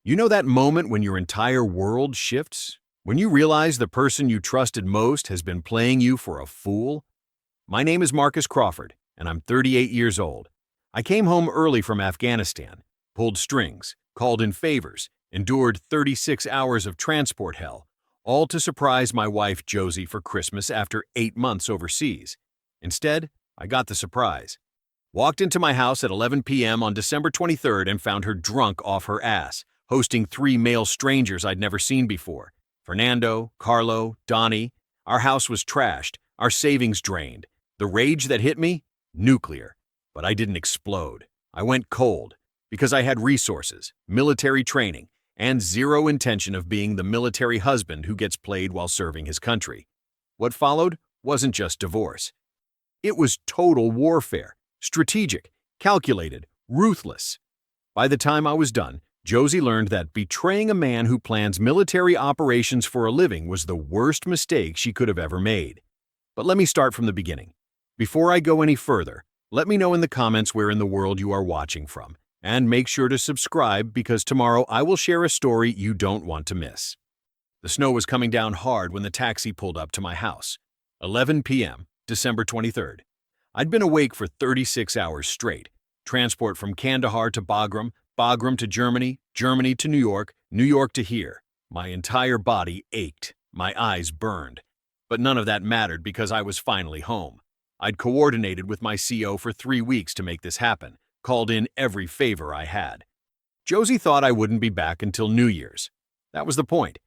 You know that moment when your entire world shifts? When you realize the person you trusted most has been playing you for a fool? My name is Marcus Crawford, and I'm 38 years old. I came home early from Afghanistan, pulled strings, called in favors, endured 36 hours of transport hell, all to surprise my wife Josie for Christmas after 8 months overseas. Instead, I got the surprise. Walked into my house at 11 p.m. on December 23rd and found her drunk off her ass, hosting 3 male strangers I'd never seen before. Fernando, Carlo, Donnie. Our house was trashed, our savings drained. The rage that hit me? Nuclear. But I didn't explode. I went cold, because I had resources, military training, and zero intention of being the military husband who gets played while serving his country. What followed wasn't just divorce. It was total warfare, strategic, calculated, ruthless. By the time I was done, Josie learned that betraying a man who plans military operations for a living was the worst mistake she could have ever made. But let me start from the beginning. Before I go any further, let me know in the comments where in the world you are watching from, and make sure to subscribe because tomorrow I will share a story you don't want to miss. The snow was coming down hard when the taxi pulled up to my house. 11 p.m., December 23rd. I'd been awake for 36 hours straight. Transport from Kandahar to Bagram, Bagram to Germany, Germany to New York to here. My entire body ached, my eyes burned. But none of that mattered because I was finally home. I'd coordinated with my CO for 3 weeks to make this happen, called in every favor I had. Josie thought I wouldn't be back until New Year's. That was the point.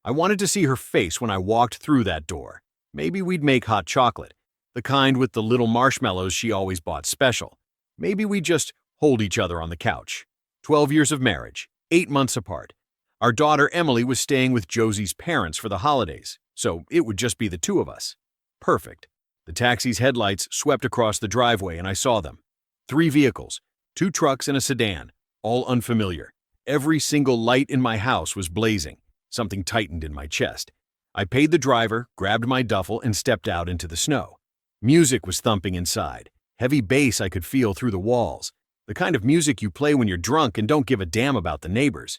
I wanted to see her face when I walked through that door. Maybe we'd make hot chocolate, the kind with the little marshmallows she always bought special. Maybe we'd just hold each other on the couch. 12 years of marriage, 8 months apart. Our daughter Emily was staying with Josie's parents for the holidays, so it would just be the two of us. Perfect. The taxi's headlights swept across the driveway and I saw them. 3 vehicles, 2 trucks and a sedan, all unfamiliar. Every single light in my house was blazing. Something tightened in my chest. I paid the driver, grabbed my duffel, and stepped out into the snow. Music was thumping inside. Heavy bass I could feel through the walls. The kind of music you play when you're drunk and don't give a damn about the neighbors.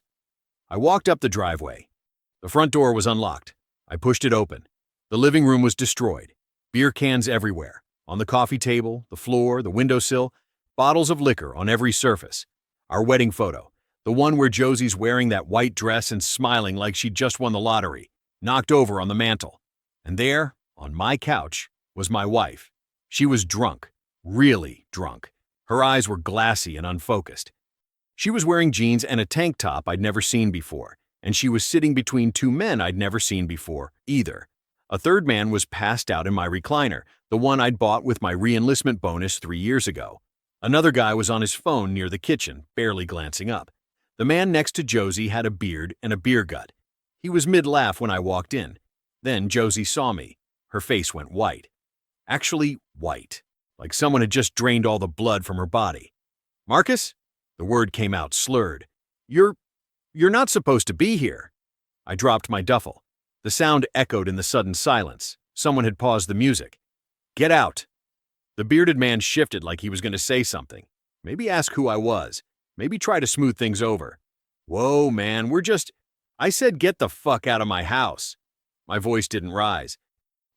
I walked up the driveway. The front door was unlocked. I pushed it open. The living room was destroyed. Beer cans everywhere. On the coffee table, the floor, the windowsill, bottles of liquor on every surface. Our wedding photo, the one where Josie's wearing that white dress and smiling like she'd just won the lottery, knocked over on the mantel. And there, on my couch, was my wife. She was drunk, really drunk. Her eyes were glassy and unfocused. She was wearing jeans and a tank top I'd never seen before, and she was sitting between 2 men I'd never seen before, either. A third man was passed out in my recliner, the one I'd bought with my re-enlistment bonus 3 years ago. Another guy was on his phone near the kitchen, barely glancing up. The man next to Josie had a beard and a beer gut. He was mid-laugh when I walked in. Then Josie saw me. Her face went white. Actually, white. Like someone had just drained all the blood from her body. "Marcus?" The word came out slurred. You're not supposed to be here." I dropped my duffel. The sound echoed in the sudden silence. Someone had paused the music. "Get out." The bearded man shifted like he was going to say something. Maybe ask who I was. Maybe try to smooth things over. "Whoa, man, I said get the fuck out of my house." My voice didn't rise.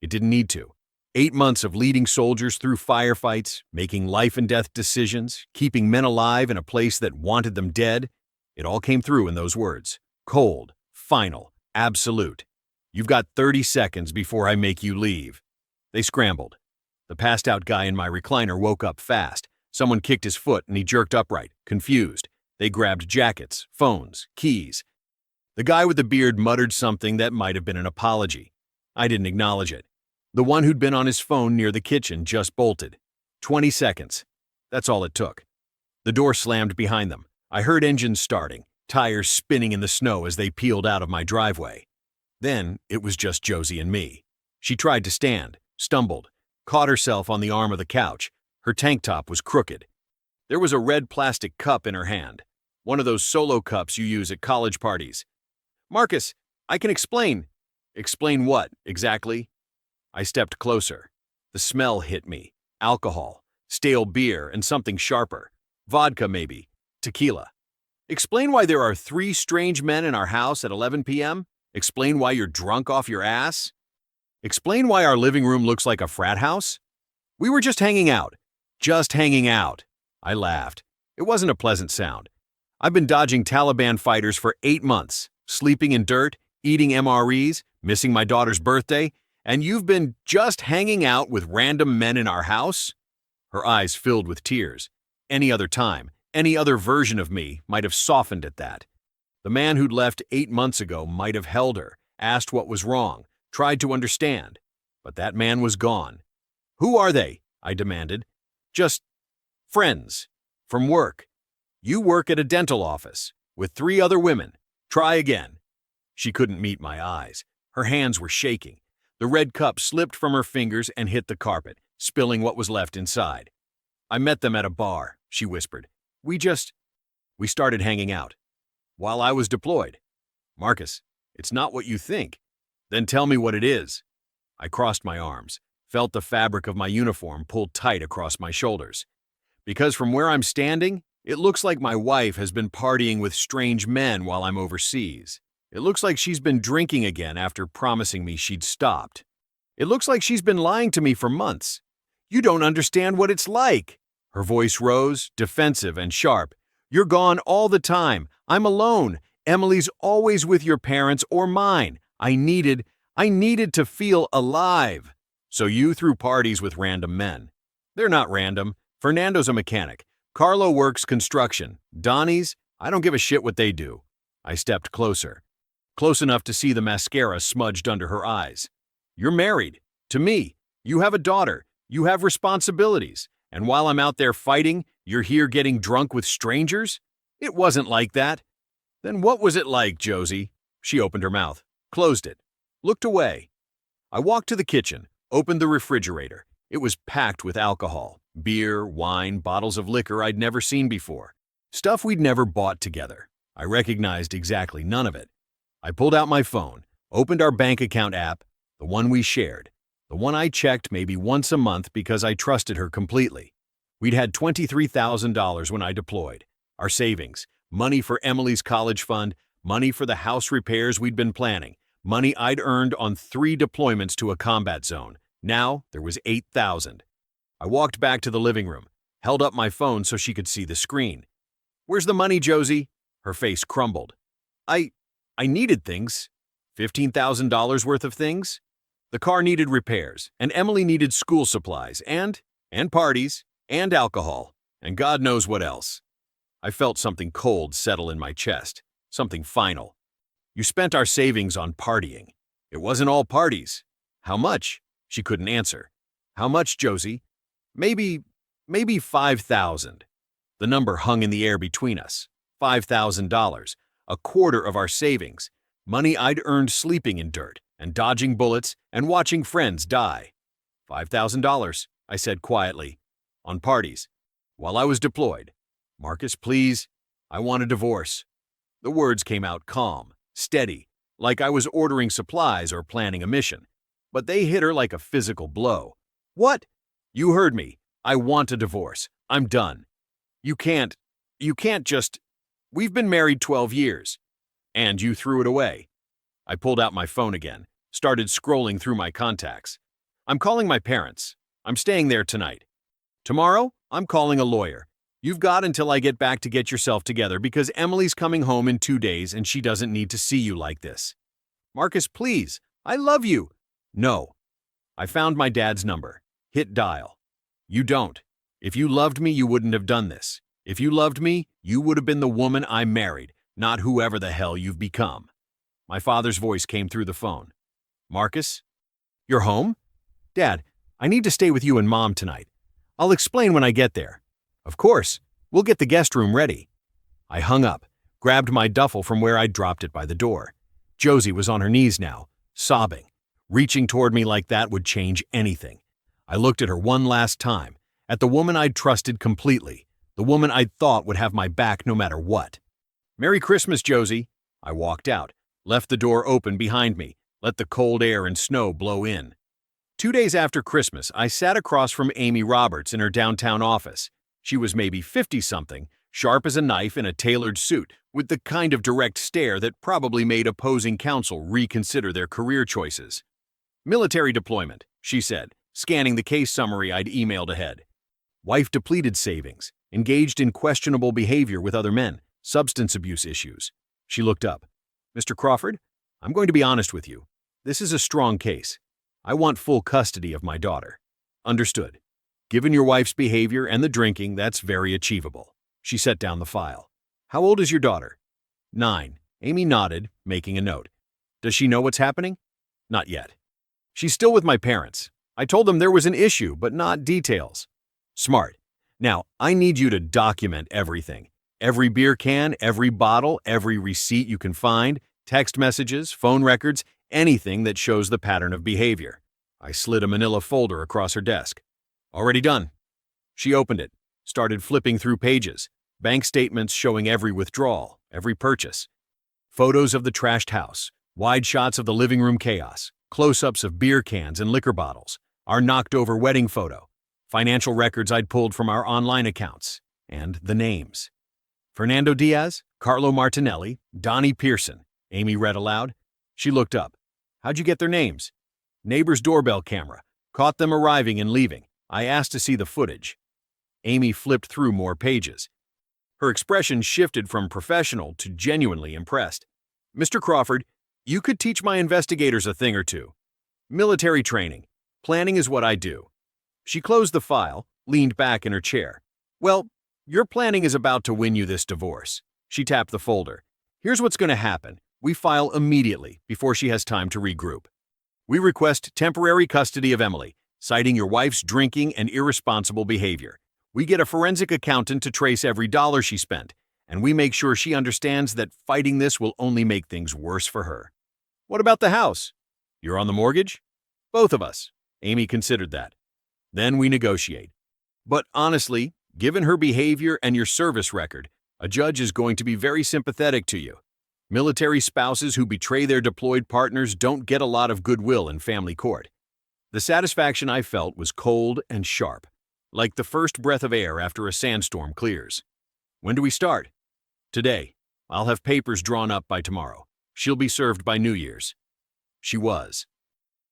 It didn't need to. 8 months of leading soldiers through firefights, making life and death decisions, keeping men alive in a place that wanted them dead. It all came through in those words. Cold, final, absolute. "You've got 30 seconds before I make you leave." They scrambled. The passed-out guy in my recliner woke up fast. Someone kicked his foot and he jerked upright, confused. They grabbed jackets, phones, keys. The guy with the beard muttered something that might have been an apology. I didn't acknowledge it. The one who'd been on his phone near the kitchen just bolted. 20 seconds. That's all it took. The door slammed behind them. I heard engines starting, tires spinning in the snow as they peeled out of my driveway. Then it was just Josie and me. She tried to stand, stumbled, caught herself on the arm of the couch. Her tank top was crooked. There was a red plastic cup in her hand, one of those solo cups you use at college parties. "Marcus, I can explain." "Explain what, exactly?" I stepped closer. The smell hit me. Alcohol, stale beer, and something sharper. Vodka, maybe. Tequila. Explain why there are three strange men in our house at 11 p.m.? Explain why you're drunk off your ass? Explain why our living room looks like a frat house? We were just hanging out. Just hanging out. I laughed. It wasn't a pleasant sound. I've been dodging Taliban fighters for 8 months, sleeping in dirt, eating MREs, missing my daughter's birthday, and you've been just hanging out with random men in our house? Her eyes filled with tears. Any other time, any other version of me might have softened at that. The man who'd left 8 months ago might have held her, asked what was wrong, tried to understand. But that man was gone. Who are they? I demanded. Just friends. From work. You work at a dental office with 3 other women. Try again. She couldn't meet my eyes. Her hands were shaking. The red cup slipped from her fingers and hit the carpet, spilling what was left inside. I met them at a bar, she whispered. We started hanging out. While I was deployed. Marcus, it's not what you think. Then tell me what it is. I crossed my arms, felt the fabric of my uniform pulled tight across my shoulders. Because from where I'm standing, it looks like my wife has been partying with strange men while I'm overseas. It looks like she's been drinking again after promising me she'd stopped. It looks like she's been lying to me for months. You don't understand what it's like. Her voice rose, defensive and sharp. You're gone all the time. I'm alone. Emily's always with your parents or mine. I needed to feel alive. So you threw parties with random men. They're not random. Fernando's a mechanic. Carlo works construction. Donnie's, I don't give a shit what they do. I stepped closer. Close enough to see the mascara smudged under her eyes. You're married. To me. You have a daughter. You have responsibilities. And while I'm out there fighting, you're here getting drunk with strangers? It wasn't like that. Then what was it like, Josie? She opened her mouth, closed it, looked away. I walked to the kitchen, opened the refrigerator. It was packed with alcohol, beer, wine, bottles of liquor I'd never seen before. Stuff we'd never bought together. I recognized exactly none of it. I pulled out my phone, opened our bank account app, the one we shared, the one I checked maybe once a month because I trusted her completely. We'd had $23,000 when I deployed. Our savings, money for Emily's college fund, money for the house repairs we'd been planning, money I'd earned on 3 deployments to a combat zone. Now there was $8,000. I walked back to the living room, held up my phone so she could see the screen. Where's the money, Josie? Her face crumbled. I needed things. $15,000 worth of things. The car needed repairs, and Emily needed school supplies, and parties, and alcohol, and God knows what else. I felt something cold settle in my chest, something final. You spent our savings on partying. It wasn't all parties. How much? She couldn't answer. How much, Josie? Maybe 5,000. The number hung in the air between us. $5,000, a quarter of our savings, money I'd earned sleeping in dirt and dodging bullets and watching friends die. $5,000, I said quietly, on parties, while I was deployed. Marcus, please, I want a divorce. The words came out calm, steady, like I was ordering supplies or planning a mission. But they hit her like a physical blow. What? You heard me. I want a divorce. I'm done. You can't just... We've been married 12 years. And you threw it away. I pulled out my phone again, started scrolling through my contacts. I'm calling my parents. I'm staying there tonight. Tomorrow, I'm calling a lawyer. You've got until I get back to get yourself together because Emily's coming home in 2 days and she doesn't need to see you like this. Marcus, please. I love you. No. I found my dad's number. Hit dial. You don't. If you loved me, you wouldn't have done this. If you loved me, you would have been the woman I married, not whoever the hell you've become. My father's voice came through the phone. Marcus? You're home? Dad, I need to stay with you and Mom tonight. I'll explain when I get there. Of course. We'll get the guest room ready. I hung up, grabbed my duffel from where I'd dropped it by the door. Josie was on her knees now, sobbing. Reaching toward me like that would change anything. I looked at her one last time, at the woman I'd trusted completely, the woman I'd thought would have my back no matter what. Merry Christmas, Josie. I walked out, left the door open behind me, let the cold air and snow blow in. 2 days after Christmas, I sat across from Amy Roberts in her downtown office. She was maybe 50-something, sharp as a knife in a tailored suit, with the kind of direct stare that probably made opposing counsel reconsider their career choices. Military deployment, she said, scanning the case summary I'd emailed ahead. Wife depleted savings, engaged in questionable behavior with other men, substance abuse issues. She looked up. Mr. Crawford, I'm going to be honest with you. This is a strong case. I want full custody of my daughter. Understood. Given your wife's behavior and the drinking, that's very achievable. She set down the file. How old is your daughter? 9. Amy nodded, making a note. Does she know what's happening? Not yet. She's still with my parents. I told them there was an issue, but not details. Smart. Now, I need you to document everything. Every beer can, every bottle, every receipt you can find, text messages, phone records, anything that shows the pattern of behavior. I slid a manila folder across her desk. Already done. She opened it, started flipping through pages, bank statements showing every withdrawal, every purchase. Photos of the trashed house, wide shots of the living room chaos, close-ups of beer cans and liquor bottles, our knocked-over wedding photo, financial records I'd pulled from our online accounts, and the names. Fernando Diaz, Carlo Martinelli, Donnie Pearson, Amy read aloud. She looked up. How'd you get their names? Neighbor's doorbell camera. Caught them arriving and leaving. I asked to see the footage. Amy flipped through more pages. Her expression shifted from professional to genuinely impressed. Mr. Crawford, you could teach my investigators a thing or two. Military training. Planning is what I do. She closed the file, leaned back in her chair. Well, your planning is about to win you this divorce. She tapped the folder. Here's what's going to happen. We file immediately, before she has time to regroup. We request temporary custody of Emily, citing your wife's drinking and irresponsible behavior. We get a forensic accountant to trace every dollar she spent, and we make sure she understands that fighting this will only make things worse for her. What about the house? You're on the mortgage? Both of us. Amy considered that. Then we negotiate. But honestly, given her behavior and your service record, a judge is going to be very sympathetic to you. Military spouses who betray their deployed partners don't get a lot of goodwill in family court. The satisfaction I felt was cold and sharp, like the first breath of air after a sandstorm clears. When do we start? Today. I'll have papers drawn up by tomorrow. She'll be served by New Year's. She was.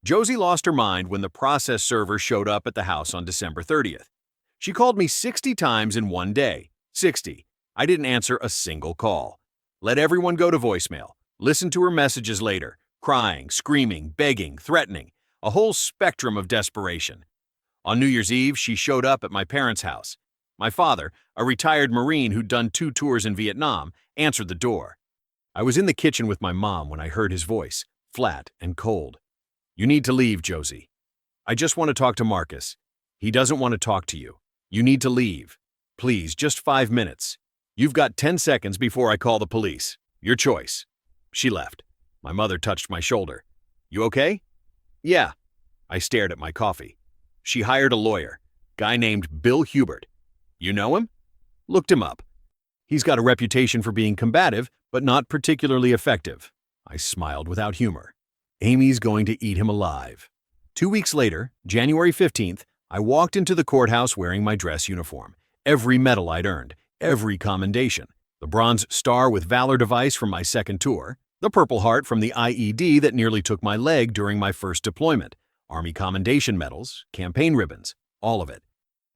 Josie lost her mind when the process server showed up at the house on December 30th. She called me 60 times in one day. 60. I didn't answer a single call. Let everyone go to voicemail. Listen to her messages later, crying, screaming, begging, threatening, a whole spectrum of desperation. On New Year's Eve, she showed up at my parents' house. My father, a retired Marine who'd done 2 tours in Vietnam, answered the door. I was in the kitchen with my mom when I heard his voice, flat and cold. You need to leave, Josie. I just want to talk to Marcus. He doesn't want to talk to you. You need to leave. Please, just 5 minutes. You've got 10 seconds before I call the police. Your choice. She left. My mother touched my shoulder. You okay? Yeah. I stared at my coffee. She hired a lawyer, guy named Bill Hubert. You know him? Looked him up. He's got a reputation for being combative, but not particularly effective. I smiled without humor. Amy's going to eat him alive. 2 weeks later, January 15th, I walked into the courthouse wearing my dress uniform. Every medal I'd earned, every commendation. The Bronze Star with Valor device from my second tour, the Purple Heart from the IED that nearly took my leg during my first deployment, Army commendation medals, campaign ribbons, all of it.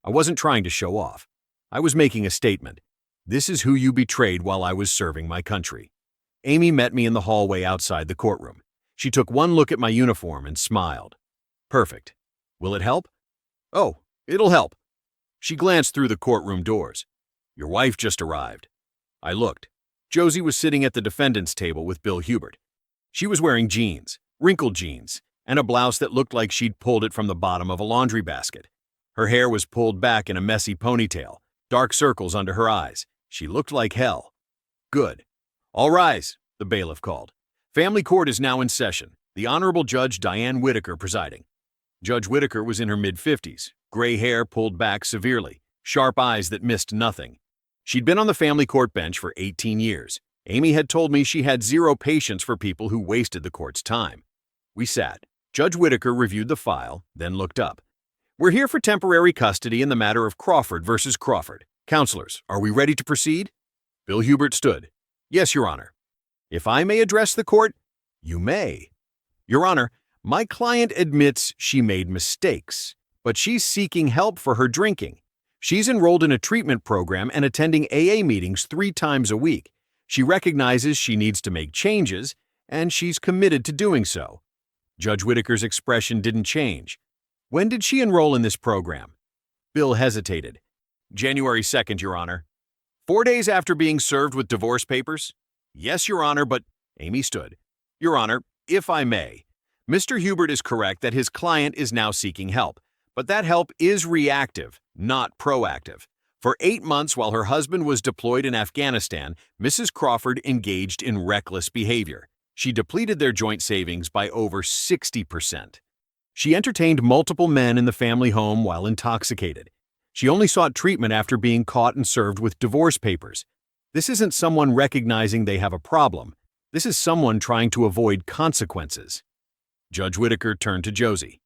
I wasn't trying to show off. I was making a statement. This is who you betrayed while I was serving my country. Amy met me in the hallway outside the courtroom. She took one look at my uniform and smiled. Perfect. Will it help? Oh, it'll help. She glanced through the courtroom doors. Your wife just arrived. I looked. Josie was sitting at the defendant's table with Bill Hubert. She was wearing jeans, wrinkled jeans, and a blouse that looked like she'd pulled it from the bottom of a laundry basket. Her hair was pulled back in a messy ponytail, dark circles under her eyes. She looked like hell. Good. All rise, the bailiff called. Family court is now in session. The Honorable Judge Diane Whitaker presiding. Judge Whitaker was in her mid-50s, gray hair pulled back severely, sharp eyes that missed nothing. She'd been on the family court bench for 18 years. Amy had told me she had zero patience for people who wasted the court's time. We sat. Judge Whitaker reviewed the file, then looked up. We're here for temporary custody in the matter of Crawford versus Crawford. Counselors, are we ready to proceed? Bill Hubert stood. Yes, Your Honor. If I may address the court? You may. Your Honor, my client admits she made mistakes, but she's seeking help for her drinking. She's enrolled in a treatment program and attending AA meetings 3 times a week. She recognizes she needs to make changes, and she's committed to doing so. Judge Whitaker's expression didn't change. When did she enroll in this program? Bill hesitated. January 2nd, Your Honor. 4 days after being served with divorce papers? Yes, Your Honor, but Amy stood. Your Honor, if I may, Mr. Hubert is correct that his client is now seeking help, but that help is reactive, not proactive. For 8 months while her husband was deployed in Afghanistan, Mrs. Crawford engaged in reckless behavior. She depleted their joint savings by over 60%. She entertained multiple men in the family home while intoxicated. She only sought treatment after being caught and served with divorce papers. This isn't someone recognizing they have a problem. This is someone trying to avoid consequences. Judge Whitaker turned to Josie.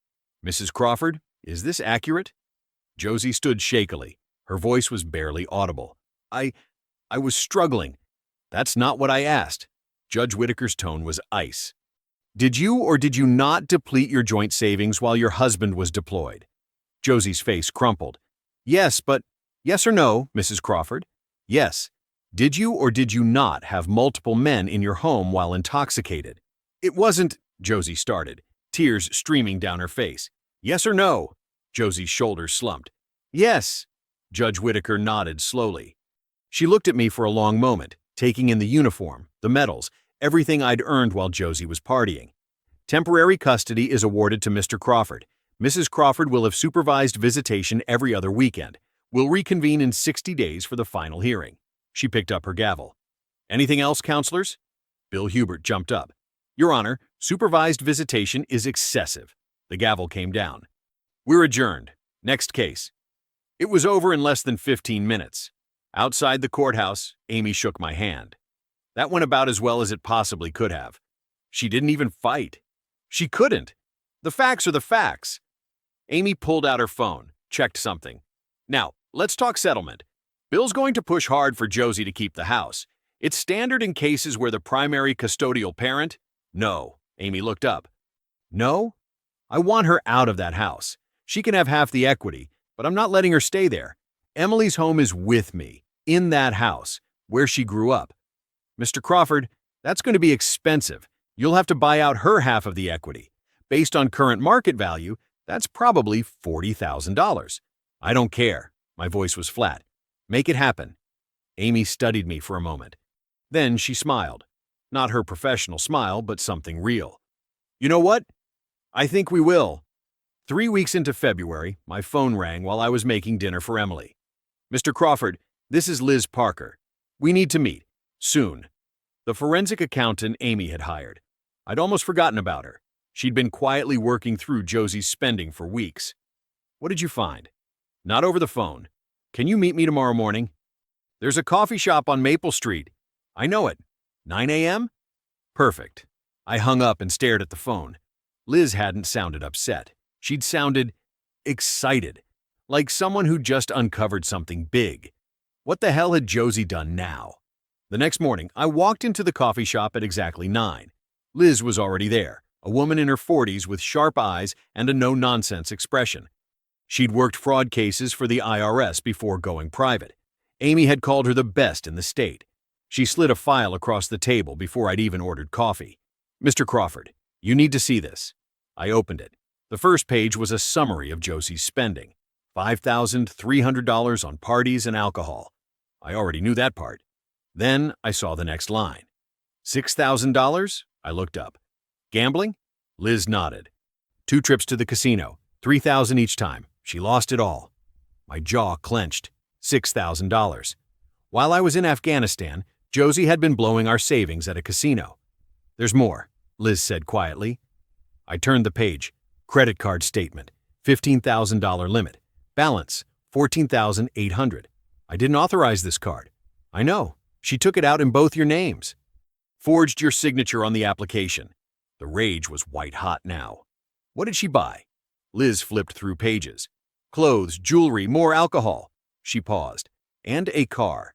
Mrs. Crawford, is this accurate? Josie stood shakily. Her voice was barely audible. I was struggling. That's not what I asked. Judge Whitaker's tone was ice. Did you or did you not deplete your joint savings while your husband was deployed? Josie's face crumpled. Yes, but yes or no, Mrs. Crawford? Yes. Did you or did you not have multiple men in your home while intoxicated? It wasn't, Josie started, tears streaming down her face. Yes or no? Josie's shoulders slumped. Yes. Judge Whitaker nodded slowly. She looked at me for a long moment, taking in the uniform, the medals, everything I'd earned while Josie was partying. Temporary custody is awarded to Mr. Crawford. Mrs. Crawford will have supervised visitation every other weekend. We'll reconvene in 60 days for the final hearing. She picked up her gavel. Anything else, counselors? Bill Hubert jumped up. Your Honor, supervised visitation is excessive. The gavel came down. We're adjourned. Next case. It was over in less than 15 minutes. Outside the courthouse, Amy shook my hand. That went about as well as it possibly could have. She didn't even fight. She couldn't. The facts are the facts. Amy pulled out her phone, checked something. Now, let's talk settlement. Bill's going to push hard for Josie to keep the house. It's standard in cases where the primary custodial parent... No, Amy looked up. No? I want her out of that house. She can have half the equity, but I'm not letting her stay there. Emily's home is with me, in that house, where she grew up. Mr. Crawford, that's going to be expensive. You'll have to buy out her half of the equity. Based on current market value, that's probably $40,000. I don't care. My voice was flat. Make it happen. Amy studied me for a moment. Then she smiled. Not her professional smile, but something real. You know what? I think we will. 3 weeks into February, my phone rang while I was making dinner for Emily. Mr. Crawford, this is Liz Parker. We need to meet. Soon. The forensic accountant Amy had hired. I'd almost forgotten about her. She'd been quietly working through Josie's spending for weeks. What did you find? Not over the phone. Can you meet me tomorrow morning? There's a coffee shop on Maple Street. I know it. 9 a.m.? Perfect. I hung up and stared at the phone. Liz hadn't sounded upset. She'd sounded excited, like someone who just uncovered something big. What the hell had Josie done now? The next morning, I walked into the coffee shop at exactly 9. Liz was already there, a woman in her 40s with sharp eyes and a no-nonsense expression. She'd worked fraud cases for the IRS before going private. Amy had called her the best in the state. She slid a file across the table before I'd even ordered coffee. Mr. Crawford, you need to see this. I opened it. The first page was a summary of Josie's spending. $5,300 on parties and alcohol. I already knew that part. Then I saw the next line. $6,000? I looked up. Gambling? Liz nodded. 2 trips to the casino, $3,000 each time. She lost it all. My jaw clenched. $6,000. While I was in Afghanistan, Josie had been blowing our savings at a casino. There's more, Liz said quietly. I turned the page. Credit card statement. $15,000 limit. Balance. $14,800. I didn't authorize this card. I know. She took it out in both your names. Forged your signature on the application. The rage was white hot now. What did she buy? Liz flipped through pages. Clothes, jewelry, more alcohol. She paused. And a car.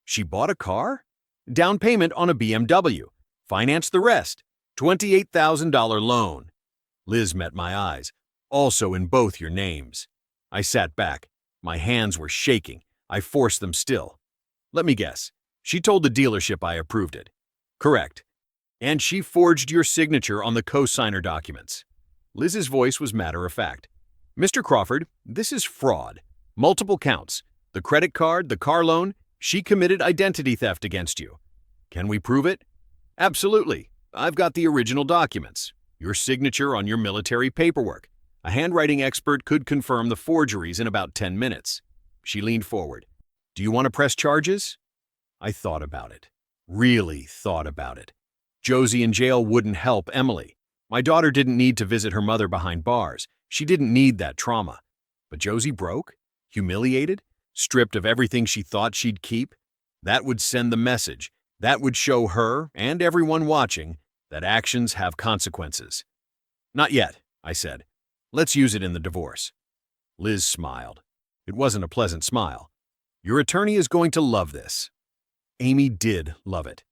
She bought a car? Down payment on a BMW. Financed the rest. $28,000 loan. Liz met my eyes. Also in both your names. I sat back. My hands were shaking. I forced them still. Let me guess. She told the dealership I approved it. Correct. And she forged your signature on the co-signer documents. Liz's voice was matter-of-fact. Mr. Crawford, this is fraud. Multiple counts. The credit card, the car loan, she committed identity theft against you. Can we prove it? Absolutely. I've got the original documents. Your signature on your military paperwork. A handwriting expert could confirm the forgeries in about 10 minutes. She leaned forward. Do you want to press charges? I thought about it. Really thought about it. Josie in jail wouldn't help Emily. My daughter didn't need to visit her mother behind bars. She didn't need that trauma. But Josie broke? Humiliated? Stripped of everything she thought she'd keep? That would send the message. That would show her, and everyone watching, that actions have consequences. Not yet, I said. Let's use it in the divorce. Liz smiled. It wasn't a pleasant smile. Your attorney is going to love this. Amy did love it.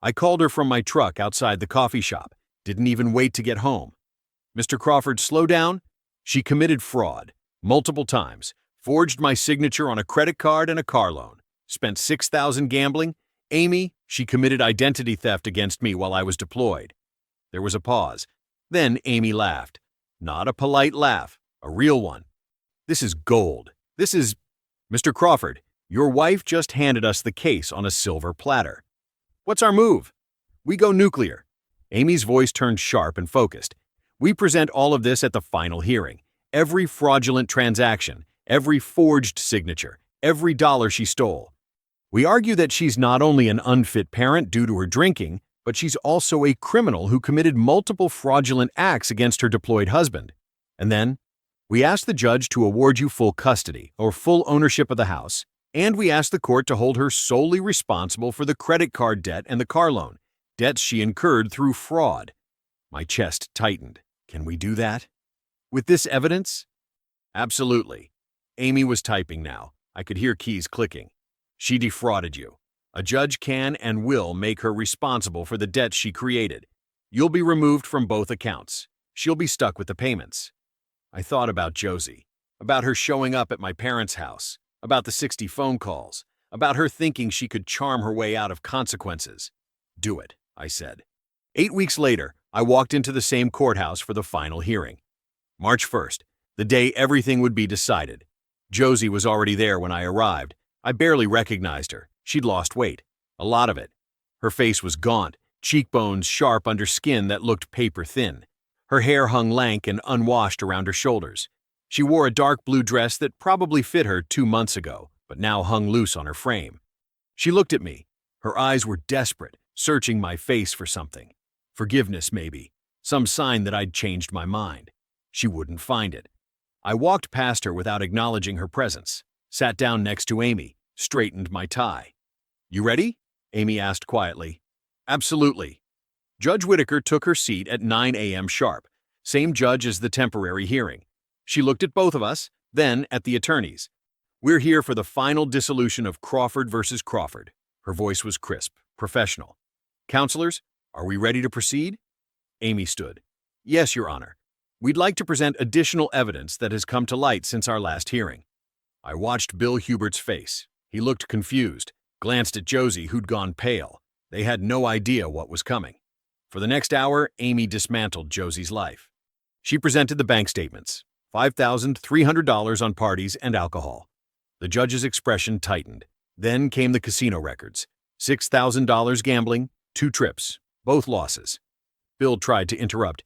I called her from my truck outside the coffee shop. Didn't even wait to get home. Mr. Crawford, slow down. She committed fraud. Multiple times. Forged my signature on a credit card and a car loan. Spent $6,000 gambling. Amy, she committed identity theft against me while I was deployed. There was a pause. Then Amy laughed. Not a polite laugh, a real one. This is gold. This is... Mr. Crawford, your wife just handed us the case on a silver platter. What's our move? We go nuclear. Amy's voice turned sharp and focused. We present all of this at the final hearing. Every fraudulent transaction, every forged signature, every dollar she stole. We argue that she's not only an unfit parent due to her drinking, but she's also a criminal who committed multiple fraudulent acts against her deployed husband. And then, we ask the judge to award you full custody or full ownership of the house, and we ask the court to hold her solely responsible for the credit card debt and the car loan, debts she incurred through fraud. My chest tightened. Can we do that? With this evidence? Absolutely. Amy was typing now. I could hear keys clicking. She defrauded you. A judge can and will make her responsible for the debts she created. You'll be removed from both accounts. She'll be stuck with the payments. I thought about Josie, about her showing up at my parents' house, about the 60 phone calls, about her thinking she could charm her way out of consequences. Do it, I said. 8 weeks later, I walked into the same courthouse for the final hearing. March 1st, the day everything would be decided. Josie was already there when I arrived. I barely recognized her. She'd lost weight. A lot of it. Her face was gaunt, cheekbones sharp under skin that looked paper thin. Her hair hung lank and unwashed around her shoulders. She wore a dark blue dress that probably fit her 2 months ago, but now hung loose on her frame. She looked at me. Her eyes were desperate, searching my face for something. Forgiveness, maybe. Some sign that I'd changed my mind. She wouldn't find it. I walked past her without acknowledging her presence, sat down next to Amy, straightened my tie. You ready? Amy asked quietly. Absolutely. Judge Whitaker took her seat at 9 a.m. sharp, same judge as the temporary hearing. She looked at both of us, then at the attorneys. We're here for the final dissolution of Crawford versus Crawford. Her voice was crisp, professional. Counselors, are we ready to proceed? Amy stood. Yes, Your Honor. We'd like to present additional evidence that has come to light since our last hearing. I watched Bill Hubert's face. He looked confused, glanced at Josie, who'd gone pale. They had no idea what was coming. For the next hour, Amy dismantled Josie's life. She presented the bank statements, $5,300 on parties and alcohol. The judge's expression tightened. Then came the casino records, $6,000 gambling, 2 trips, both losses. Bill tried to interrupt.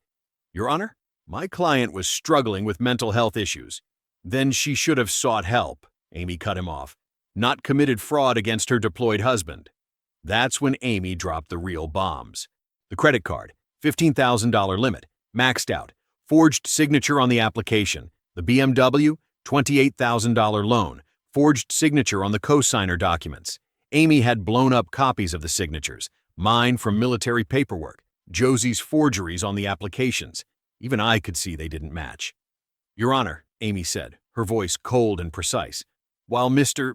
Your Honor, my client was struggling with mental health issues. Then she should have sought help, Amy cut him off, not committed fraud against her deployed husband. That's when Amy dropped the real bombs. The credit card, $15,000 limit, maxed out, forged signature on the application, the BMW, $28,000 loan, forged signature on the co-signer documents. Amy had blown up copies of the signatures, mine from military paperwork, Josie's forgeries on the applications. Even I could see they didn't match. Your Honor, Amy said, her voice cold and precise, while Mr.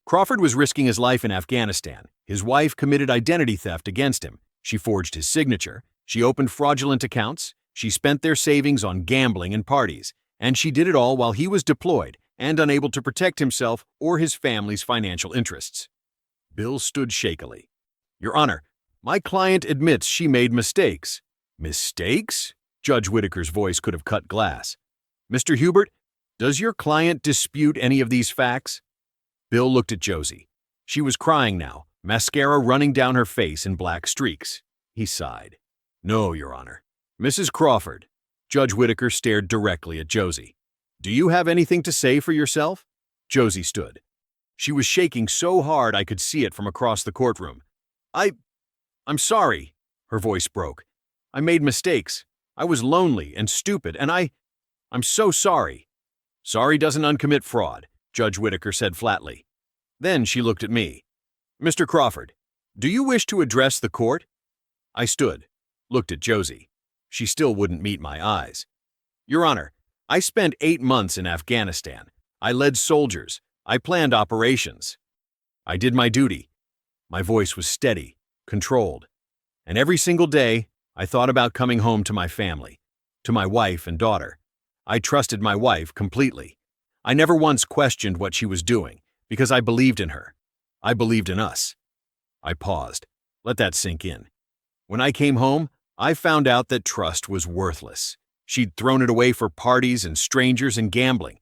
Crawford was risking his life in Afghanistan. His wife committed identity theft against him. She forged his signature. She opened fraudulent accounts. She spent their savings on gambling and parties. And she did it all while he was deployed and unable to protect himself or his family's financial interests. Bill stood shakily. Your Honor, my client admits she made mistakes. Mistakes? Judge Whitaker's voice could have cut glass. Mr. Hubert, does your client dispute any of these facts? Bill looked at Josie. She was crying now, mascara running down her face in black streaks. He sighed. No, Your Honor. Mrs. Crawford. Judge Whitaker stared directly at Josie. Do you have anything to say for yourself? Josie stood. She was shaking so hard I could see it from across the courtroom. I'm sorry. Her voice broke. I made mistakes. I was lonely and stupid, and I'm so sorry. Sorry doesn't uncommit fraud, Judge Whitaker said flatly. Then she looked at me. Mr. Crawford, do you wish to address the court? I stood, looked at Josie. She still wouldn't meet my eyes. Your Honor, I spent 8 months in Afghanistan. I led soldiers. I planned operations. I did my duty. My voice was steady, controlled. And every single day, I thought about coming home to my family, to my wife and daughter. I trusted my wife completely. I never once questioned what she was doing because I believed in her. I believed in us. I paused. Let that sink in. When I came home, I found out that trust was worthless. She'd thrown it away for parties and strangers and gambling.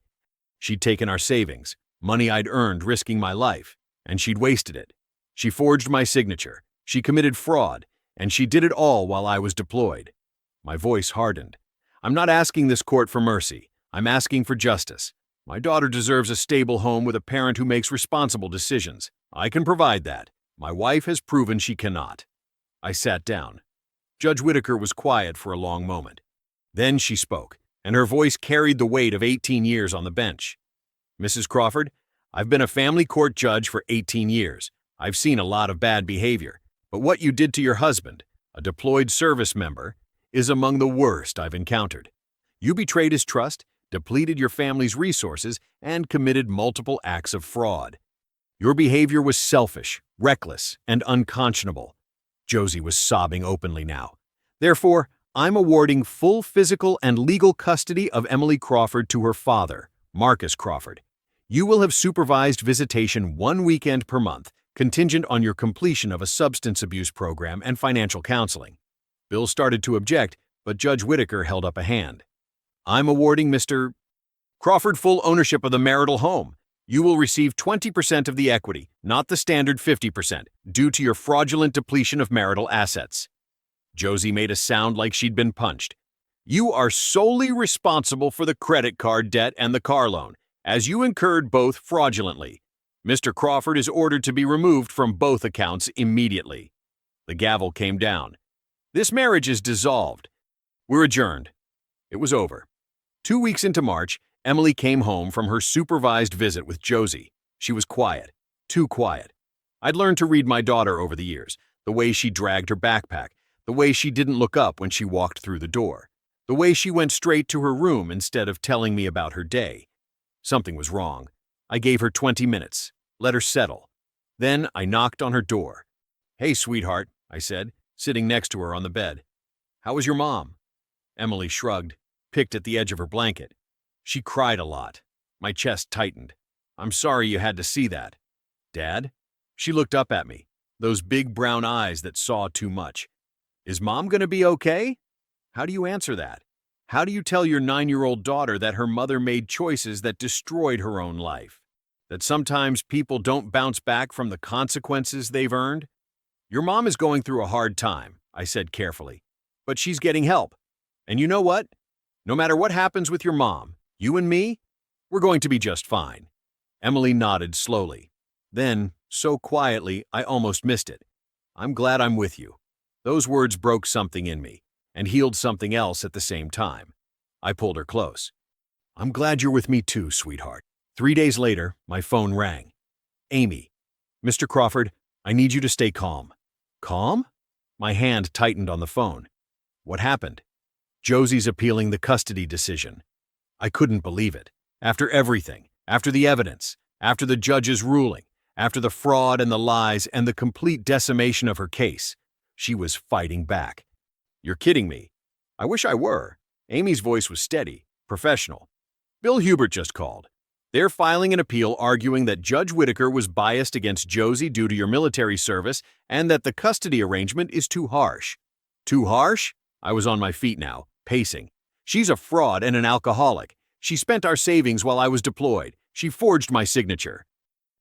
She'd taken our savings, money I'd earned risking my life, and she'd wasted it. She forged my signature. She committed fraud, and she did it all while I was deployed. My voice hardened. I'm not asking this court for mercy. I'm asking for justice. My daughter deserves a stable home with a parent who makes responsible decisions. I can provide that. My wife has proven she cannot. I sat down. Judge Whitaker was quiet for a long moment. Then she spoke, and her voice carried the weight of 18 years on the bench. Mrs. Crawford, I've been a family court judge for 18 years. I've seen a lot of bad behavior, but what you did to your husband, a deployed service member, is among the worst I've encountered. You betrayed his trust, depleted your family's resources, and committed multiple acts of fraud. Your behavior was selfish, reckless, and unconscionable. Josie was sobbing openly now. Therefore, I'm awarding full physical and legal custody of Emily Crawford to her father, Marcus Crawford. You will have supervised visitation 1 weekend per month, contingent on your completion of a substance abuse program and financial counseling. Bill started to object, but Judge Whitaker held up a hand. I'm awarding Mr. Crawford full ownership of the marital home. You will receive 20% of the equity, not the standard 50%, due to your fraudulent depletion of marital assets. Josie made a sound like she'd been punched. You are solely responsible for the credit card debt and the car loan, as you incurred both fraudulently. Mr. Crawford is ordered to be removed from both accounts immediately. The gavel came down. This marriage is dissolved. We're adjourned. It was over. 2 weeks into March, Emily came home from her supervised visit with Josie. She was quiet, too quiet. I'd learned to read my daughter over the years, the way she dragged her backpack, the way she didn't look up when she walked through the door, the way she went straight to her room instead of telling me about her day. Something was wrong. I gave her 20 minutes, let her settle. Then I knocked on her door. Hey, sweetheart, I said, sitting next to her on the bed. How was your mom? Emily shrugged, picked at the edge of her blanket. She cried a lot. My chest tightened. I'm sorry you had to see that. Dad? She looked up at me, those big brown eyes that saw too much. Is Mom going to be okay? How do you answer that? How do you tell your 9-year-old daughter that her mother made choices that destroyed her own life? That sometimes people don't bounce back from the consequences they've earned? Your mom is going through a hard time, I said carefully, but she's getting help. And you know what? No matter what happens with your mom, you and me, we're going to be just fine. Emily nodded slowly. Then, so quietly, I almost missed it. I'm glad I'm with you. Those words broke something in me and healed something else at the same time. I pulled her close. I'm glad you're with me too, sweetheart. 3 days later, my phone rang. Amy. Mr. Crawford, I need you to stay calm. Calm? My hand tightened on the phone. What happened? Josie's appealing the custody decision. I couldn't believe it. After everything, after the evidence, after the judge's ruling, After the fraud and the lies and the complete decimation of her case, she was fighting back. "You're kidding me." "I wish I were." Amy's voice was steady, professional. "Bill Hubert just called. They're filing an appeal arguing that Judge Whitaker was biased against Josie due to your military service and that the custody arrangement is too harsh." "Too harsh?" I was on my feet now, pacing. "She's a fraud and an alcoholic. She spent our savings while I was deployed. She forged my signature.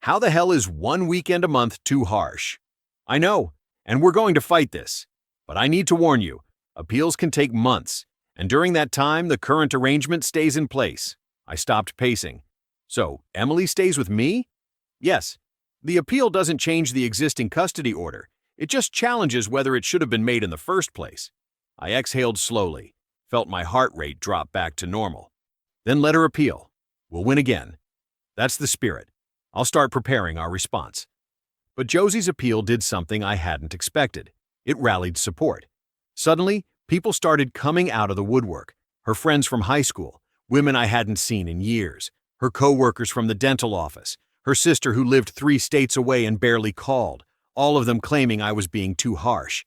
How the hell is 1 weekend a month too harsh?" "I know, and we're going to fight this. But I need to warn you, appeals can take months, and during that time, the current arrangement stays in place." I stopped pacing. "So, Emily stays with me?" "Yes. The appeal doesn't change the existing custody order. It just challenges whether it should have been made in the first place." I exhaled slowly, felt my heart rate drop back to normal. "Then let her appeal. We'll win again." "That's the spirit. I'll start preparing our response." But Josie's appeal did something I hadn't expected. It rallied support. Suddenly, people started coming out of the woodwork. Her friends from high school, women I hadn't seen in years, her co-workers from the dental office, her sister who lived 3 states away and barely called, all of them claiming I was being too harsh.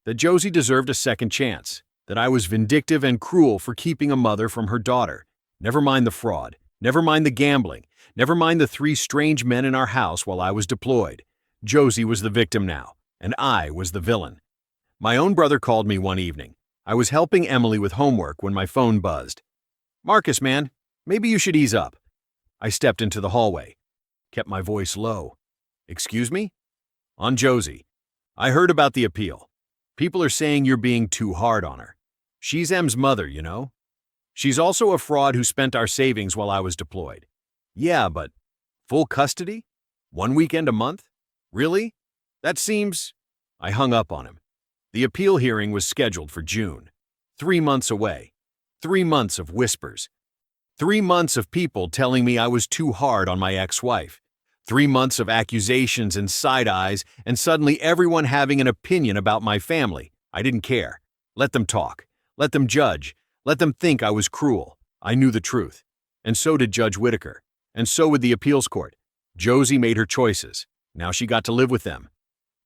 That Josie deserved a second chance, that I was vindictive and cruel for keeping a mother from her daughter. Never mind the fraud, never mind the gambling, never mind the 3 strange men in our house while I was deployed. Josie was the victim now, and I was the villain. My own brother called me one evening. I was helping Emily with homework when my phone buzzed. "Marcus, man, maybe you should ease up." I stepped into the hallway, kept my voice low. "Excuse me?" "On Josie. I heard about the appeal. People are saying you're being too hard on her. She's Em's mother, you know. She's also a fraud who spent our savings while I was deployed." "Yeah, but full custody? 1 weekend a month? Really? That seems—" I hung up on him. The appeal hearing was scheduled for June. 3 months away. 3 months of whispers. 3 months of people telling me I was too hard on my ex-wife. 3 months of accusations and side eyes, and suddenly everyone having an opinion about my family. I didn't care. Let them talk. Let them judge. Let them think I was cruel. I knew the truth. And so did Judge Whitaker. And so would the appeals court. Josie made her choices. Now she got to live with them.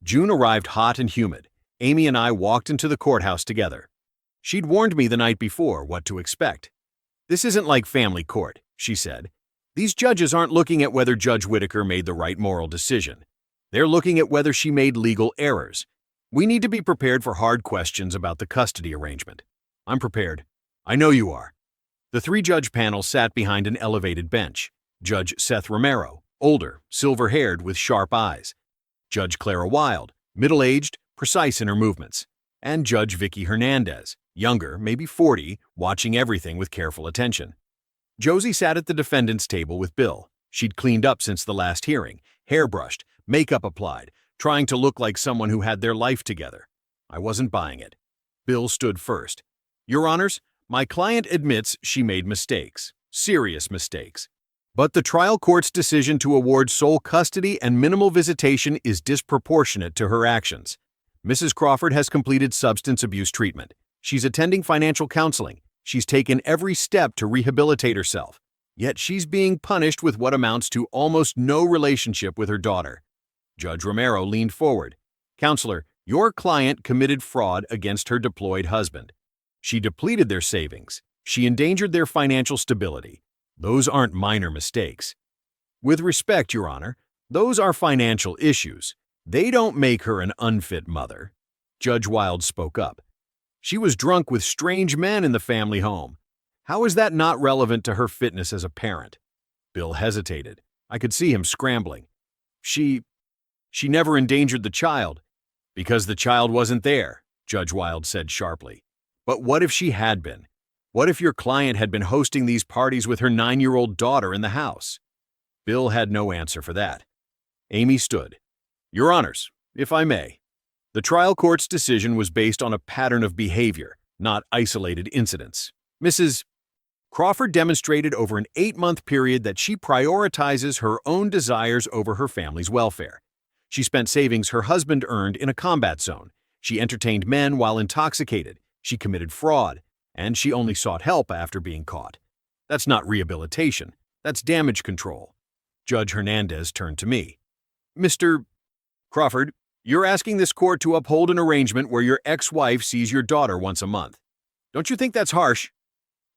June arrived hot and humid. Amy and I walked into the courthouse together. She'd warned me the night before what to expect. "This isn't like family court," she said. "These judges aren't looking at whether Judge Whitaker made the right moral decision. They're looking at whether she made legal errors. We need to be prepared for hard questions about the custody arrangement." "I'm prepared." "I know you are." The 3-judge panel sat behind an elevated bench. Judge Seth Romero, older, silver-haired with sharp eyes. Judge Clara Wild, middle-aged, precise in her movements. And Judge Vicky Hernandez, younger, maybe 40, watching everything with careful attention. Josie sat at the defendant's table with Bill. She'd cleaned up since the last hearing, hair brushed, makeup applied, trying to look like someone who had their life together. I wasn't buying it. Bill stood first. "Your Honors, my client admits she made mistakes, serious mistakes. But the trial court's decision to award sole custody and minimal visitation is disproportionate to her actions. Mrs. Crawford has completed substance abuse treatment. She's attending financial counseling. She's taken every step to rehabilitate herself. Yet she's being punished with what amounts to almost no relationship with her daughter." Judge Romero leaned forward. "Counselor, your client committed fraud against her deployed husband. She depleted their savings. She endangered their financial stability. Those aren't minor mistakes. With respect, Your Honor, those are financial issues. They don't make her an unfit mother." Judge Wild spoke up. "She was drunk with strange men in the family home. How is that not relevant to her fitness as a parent?" Bill hesitated. I could see him scrambling. She never endangered the child." "Because the child wasn't there," Judge Wild said sharply. "But what if she had been? What if your client had been hosting these parties with her 9-year-old daughter in the house?" Bill had no answer for that. Amy stood. "Your Honors, if I may, the trial court's decision was based on a pattern of behavior, not isolated incidents. Mrs. Crawford demonstrated over an 8-month period that she prioritizes her own desires over her family's welfare. She spent savings her husband earned in a combat zone. She entertained men while intoxicated. She committed fraud. And she only sought help after being caught. That's not rehabilitation. That's damage control." Judge Hernandez turned to me. Mr. Crawford, you're asking this court to uphold an arrangement where your ex-wife sees your daughter once a month. Don't you think that's harsh?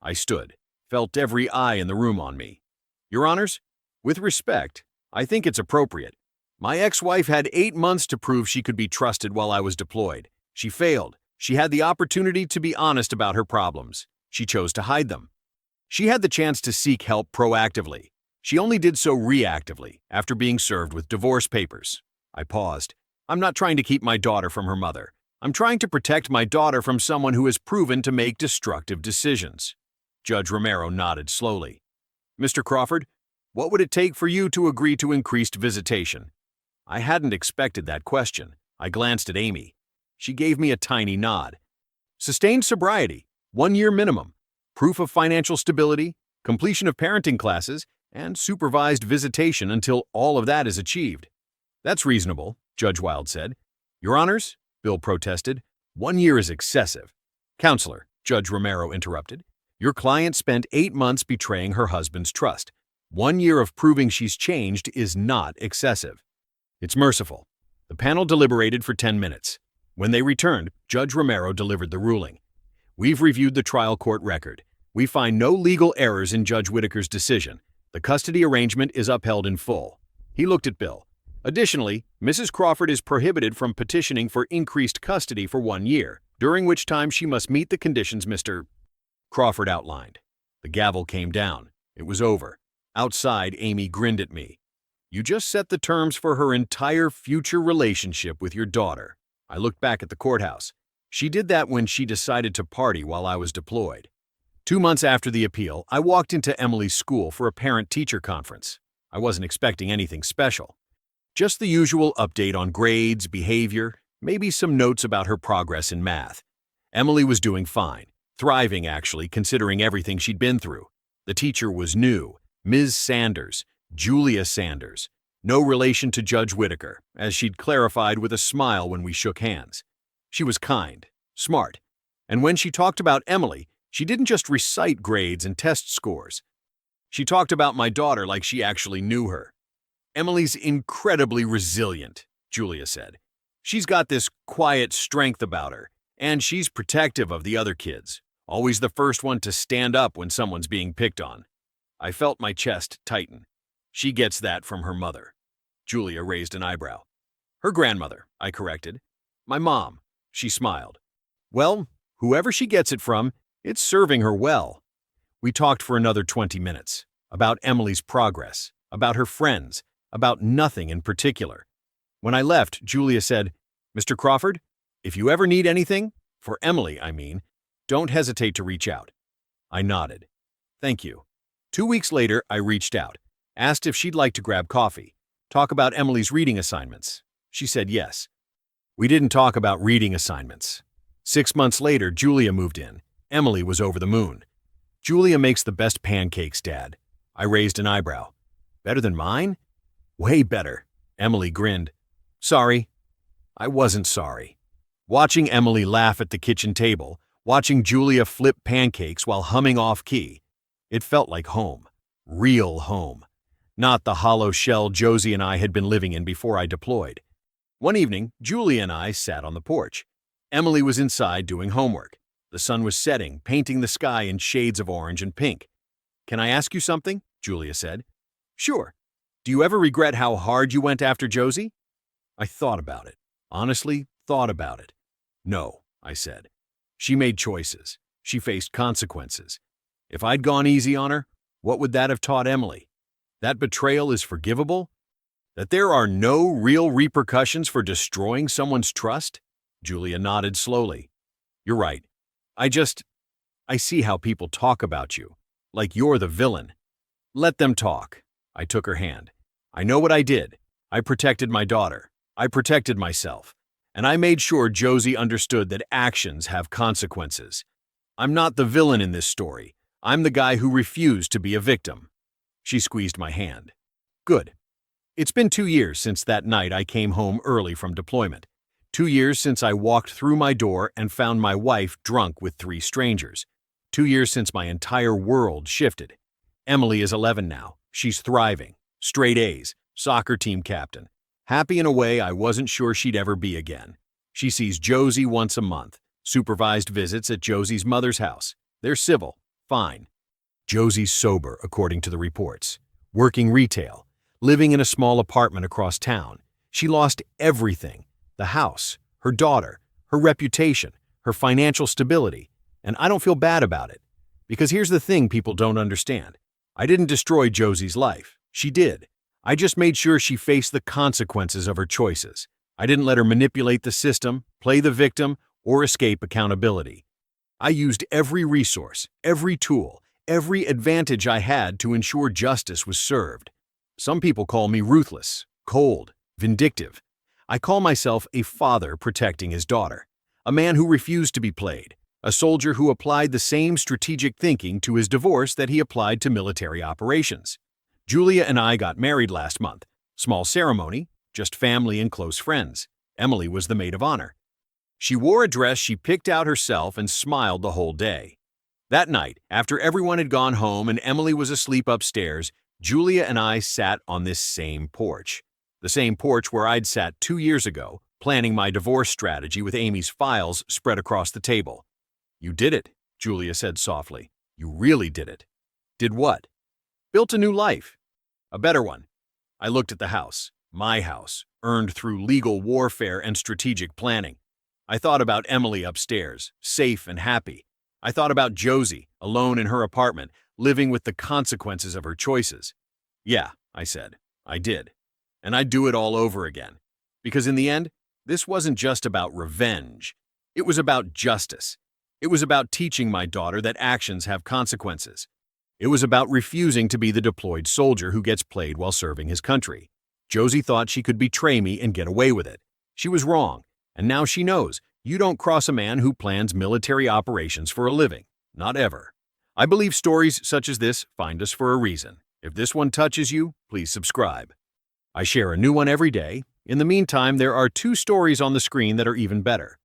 I stood, felt every eye in the room on me. Your Honors, with respect, I think it's appropriate. My ex-wife had 8 months to prove she could be trusted while I was deployed. She failed. She had the opportunity to be honest about her problems. She chose to hide them. She had the chance to seek help proactively. She only did so reactively, after being served with divorce papers. I paused. I'm not trying to keep my daughter from her mother. I'm trying to protect my daughter from someone who has proven to make destructive decisions. Judge Romero nodded slowly. Mr. Crawford, what would it take for you to agree to increased visitation? I hadn't expected that question. I glanced at Amy. She gave me a tiny nod. Sustained sobriety, 1 year minimum, proof of financial stability, completion of parenting classes, and supervised visitation until all of that is achieved. That's reasonable, Judge Wild said. Your Honors, Bill protested, 1 year is excessive. Counselor, Judge Romero interrupted, your client spent 8 months betraying her husband's trust. 1 year of proving she's changed is not excessive. It's merciful. The panel deliberated for 10 minutes. When they returned, Judge Romero delivered the ruling. We've reviewed the trial court record. We find no legal errors in Judge Whitaker's decision. The custody arrangement is upheld in full. He looked at Bill. Additionally, Mrs. Crawford is prohibited from petitioning for increased custody for 1 year, during which time she must meet the conditions Mr. Crawford outlined. The gavel came down. It was over. Outside, Amy grinned at me. You just set the terms for her entire future relationship with your daughter. I looked back at the courthouse. She did that when she decided to party while I was deployed. 2 months after the appeal, I walked into Emily's school for a parent-teacher conference. I wasn't expecting anything special. Just the usual update on grades, behavior, maybe some notes about her progress in math. Emily was doing fine, thriving actually, considering everything she'd been through. The teacher was new, Ms. Sanders, Julia Sanders, no relation to Judge Whitaker, as she'd clarified with a smile when we shook hands. She was kind, smart, and when she talked about Emily, she didn't just recite grades and test scores. She talked about my daughter like she actually knew her. Emily's incredibly resilient, Julia said. She's got this quiet strength about her, and she's protective of the other kids, always the first one to stand up when someone's being picked on. I felt my chest tighten. She gets that from her mother. Julia raised an eyebrow. Her grandmother, I corrected. My mom, she smiled. Well, whoever she gets it from, it's serving her well. We talked for another 20 minutes, about Emily's progress, about her friends, about nothing in particular. When I left, Julia said, Mr. Crawford, if you ever need anything, for Emily, I mean, don't hesitate to reach out. I nodded. Thank you. 2 weeks later, I reached out, asked if she'd like to grab coffee, talk about Emily's reading assignments. She said yes. We didn't talk about reading assignments. 6 months later, Julia moved in. Emily was over the moon. Julia makes the best pancakes, Dad. I raised an eyebrow. Better than mine? Way better. Emily grinned. Sorry. I wasn't sorry. Watching Emily laugh at the kitchen table, watching Julia flip pancakes while humming off-key, it felt like home. Real home. Not the hollow shell Josie and I had been living in before I deployed. One evening, Julia and I sat on the porch. Emily was inside doing homework. The sun was setting, painting the sky in shades of orange and pink. Can I ask you something? Julia said. Sure. Do you ever regret how hard you went after Josie? I thought about it. Honestly, thought about it. No, I said. She made choices. She faced consequences. If I'd gone easy on her, what would that have taught Emily? That betrayal is forgivable? That there are no real repercussions for destroying someone's trust? Julia nodded slowly. You're right. I see how people talk about you, like you're the villain. Let them talk. I took her hand. I know what I did. I protected my daughter. I protected myself. And I made sure Josie understood that actions have consequences. I'm not the villain in this story. I'm the guy who refused to be a victim. She squeezed my hand. Good. It's been 2 years since that night I came home early from deployment. 2 years since I walked through my door and found my wife drunk with 3 strangers. 2 years since my entire world shifted. Emily is 11 now. She's thriving. Straight A's. Soccer team captain. happy in a way I wasn't sure she'd ever be again. She sees Josie once a month, supervised visits at Josie's mother's house. They're civil, fine. Josie's sober, according to the reports, working retail, living in a small apartment across town. She lost everything: the house, her daughter, her reputation, her financial stability, and I don't feel bad about it. Because here's the thing people don't understand. I didn't destroy Josie's life. She did. I just made sure she faced the consequences of her choices. I didn't let her manipulate the system, play the victim, or escape accountability. I used every resource, every tool, every advantage I had to ensure justice was served. Some people call me ruthless, cold, vindictive. I call myself a father protecting his daughter, a man who refused to be played, a soldier who applied the same strategic thinking to his divorce that he applied to military operations. Julia and I got married last month. Small ceremony, just family and close friends. Emily was the maid of honor. She wore a dress she picked out herself and smiled the whole day. That night, after everyone had gone home and Emily was asleep upstairs, Julia and I sat on this same porch. The same porch where I'd sat 2 years ago, planning my divorce strategy with Amy's files spread across the table. "You did it," Julia said softly. "You really did it." "Did what?" "Built a new life. A better one." I looked at the house, my house, earned through legal warfare and strategic planning. I thought about Emily upstairs, safe and happy. I thought about Josie, alone in her apartment, living with the consequences of her choices. "Yeah," I said, "I did. And I'd do it all over again. Because in the end, this wasn't just about revenge. It was about justice. It was about teaching my daughter that actions have consequences. It was about refusing to be the deployed soldier who gets played while serving his country. Josie thought she could betray me and get away with it. She was wrong, and now she knows you don't cross a man who plans military operations for a living. Not ever. I believe stories such as this find us for a reason. If this one touches you, please subscribe. I share a new one every day. In the meantime, there are 2 stories on the screen that are even better.